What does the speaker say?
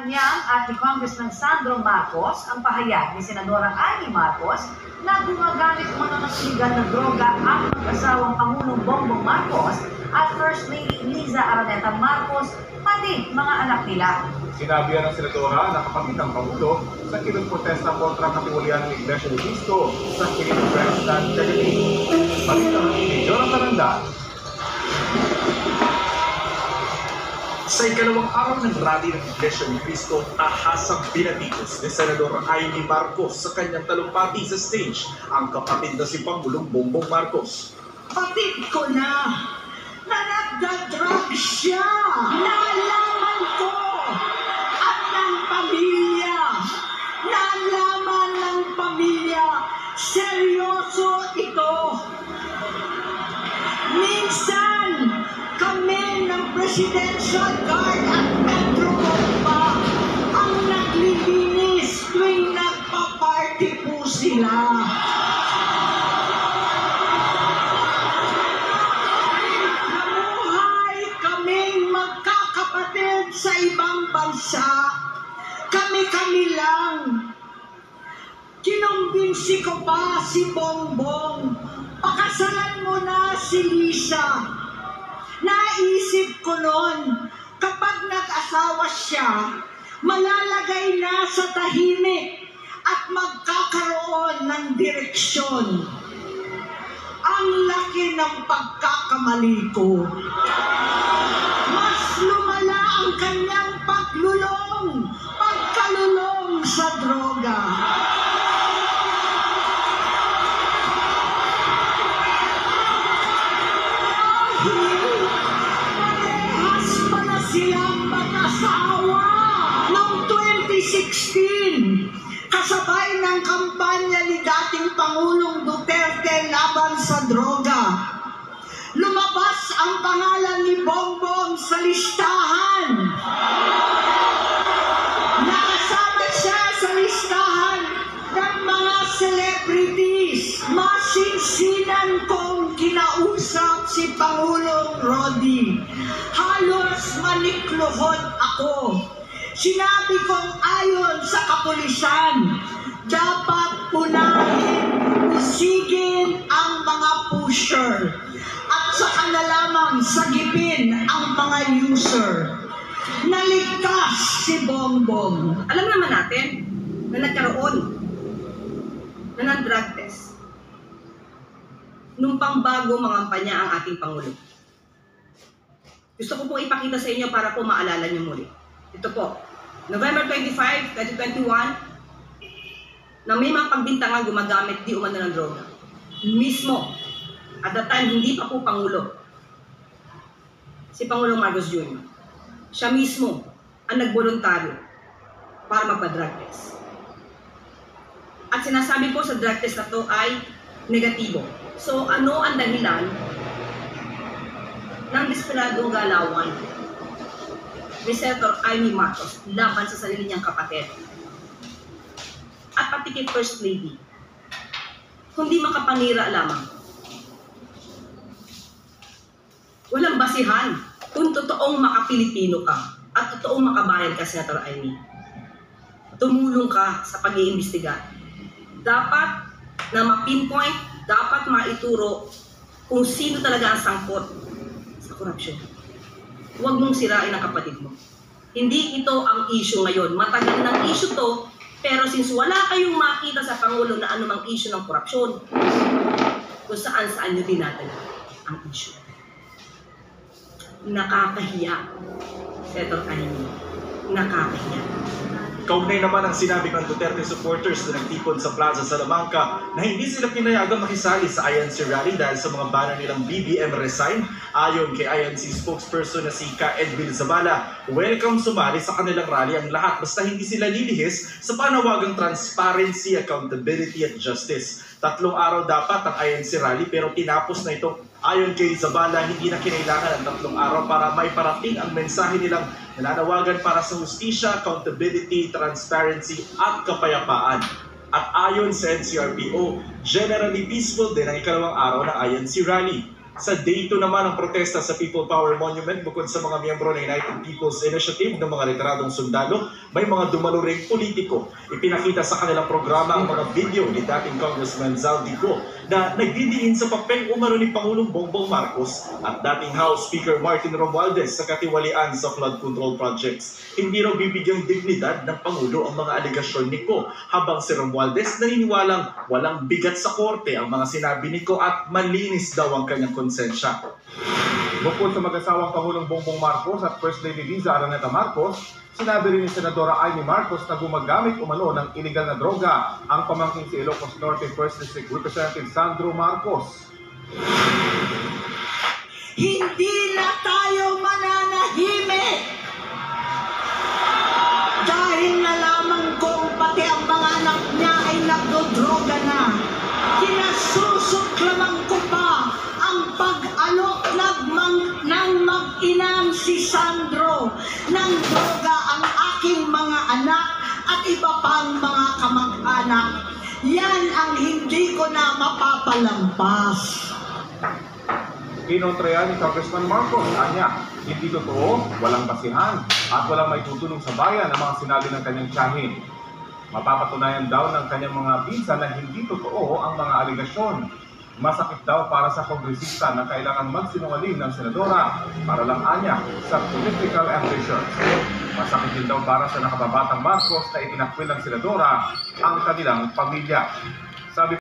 Kanyang at ni Congressman Sandro Marcos ang pahayag ni Senadora Amy Marcos na gumagamit umano ng iligal na droga ang mag-asawang Pangulong Bongbong Marcos at First Lady Liza Araneta Marcos, pati mga anak nila. Sinabi ng Senadora na kapatid ng Pangulo sa kinagprotesta kontra katiwalian ng Iglesia ni Cristo sa Quirino President Galilee. Balita ni Jonathan Anda. Sa ikalawang araw ng rally ng Iglesia ni Cristo, ahasang binatikos ni Senador Amy Marcos sa kanyang talumpati sa stage ang kapatid na si Pangulong Bongbong Marcos. Patid ko na nagda-drug siya. Nalaman ko at ng pamilya. Nalaman ng pamilya. Seryoso ito. Minsan, kami ng Presidential Guard at Metro pa ang naglilinis tuwing nagpa-party po sila. Namuhay kaming magkakapatid sa ibang bansa. Kami-kami lang. Kinumbinsi ko pa si Bongbong. Pakasalan mo na si Liza. Naisip ko noon, kapag nag-asawa siya, malalagay na sa tahimik at magkakaroon ng direksyon. Ang laki ng pagkakamali ko. Mas lumala ang kanyang pagkalulong sa droga. Silang mag-asawa noong 2016, kasabay ng kampanya ni dating Pangulong Duterte laban sa droga. Lumabas ang pangalan ni Bongbong sa listahan. Nakasama siya sa listahan ng mga celebrities. Masinsinan kong kinausap si Pangulong Rodi. Halos manikluhod ako. Sinabi kong ayon sa kapulisan, dapat unahin, usigin ang mga pusher at saka na lamang sagipin ang mga user. Naligtas si Bongbong. Alam naman natin na nagkaroon na ng drug test nung pangbago mga kampanya ang ating Pangulo. Gusto ko pong ipakita sa inyo para po maalala niyo muli. Ito po, November 25, 2021, na may mga pagbintangan gumagamit di umano ng droga. Mismo, at that time, hindi pa po Pangulo. Si Pangulong Marcos Jr. Siya mismo ang nagboluntaryo para magpa-drug test. At sinasabi po sa drug test na to ay negatibo. So ano ang dahilan ng desperadong galawan ni Senator Amy Marcos laban sa sarili niyang kapatid at pati kay First Lady, kundi makapanira lamang. Walang basihan kung totoong makapilipino ka at totoong makabayan ka, Senator Amy. Tumulong ka sa pag-iimbestiga. Dapat na ma-pinpoint, dapat maituro kung sino talaga ang sangkot sa korupsyon. Huwag mong sirain ang kapatid mo. Hindi ito ang issue ngayon. Matagal ng issue to, pero since wala kayong makita sa Pangulo na anumang issue ng korupsyon, kung saan-saan nyo dinadala ang issue. Nakakahiya, Senator Amy. Nakakahiya. Kaugnay naman ang sinabi ng Duterte supporters na nagtipon sa Plaza Salamanca na hindi sila pinayagang makisali sa INC rally dahil sa mga banner nilang BBM resign. Ayon kay INC spokesperson na si Ka Edwin Zabala, welcome sumali sa kanilang rally ang lahat basta hindi sila lilihis sa panawagang transparency, accountability at justice. 3 araw dapat ang INC rally pero tinapos na ito. Ayon kay Zabala, hindi na kinailangan ang 3 araw para maiparating ang mensahe nilang nananawagan para sa hustisya, accountability, transparency at kapayapaan. At ayon sa NCRPO, generally peaceful din ang ikalawang araw ng INC rally. Sa day 2 naman ang protesta sa People Power Monument, bukod sa mga miyembro ng United People's Initiative ng mga retiradong sundalo, may mga dumalo ring politiko. Ipinakita sa kanilang programa ang mga video ni dating Congressman Zaldico na nagdidiin sa papel umano ni Pangulong Bongbong Marcos at dating House Speaker Martin Romualdez sa katiwalian sa flood control projects. Hindi raw bibigyang dignidad ng Pangulo ang mga aligasyon ni Ko, habang si Romualdez naniniwalang walang bigat sa korte ang mga sinabi ni Ko at malinis daw ang kanyang konsensya. Bukod sa mag-asawang Pangulong Bongbong Marcos at First Lady Liza Araneta Marcos, sinabi rin ni Senadora Amy Marcos na gumagamit umano ng iligal na droga ang pamangkin si Ilocos Norte 1st District Representative Sandro Marcos. Hindi na tayo mananahimik! Dahil nalaman kong pati ang mga anak niya ay nagdodroga na. Kinasusuklaman ko pa ang pag-alok ng mag-inang si Sandro ng droga ang aking mga anak at iba pang mga kamag-anak. Yan ang hindi ko na mapapalampas. Kinontraya ni Congressman Marcos, anya, hindi totoo, walang basihan, at walang may tutulong sa bayan ang mga sinabi ng kanyang tiyahin. Mapapatunayan daw ng kanyang mga pinsan na hindi totoo ang mga aligasyon. Masakit daw para sa kongresista na kailangan magsinungaling ng senadora para lang anya sa political ambitions. Masakit din daw para sa nakababatang Marcos na itinakwil ng senadora ang kanilang pamilya. Sabi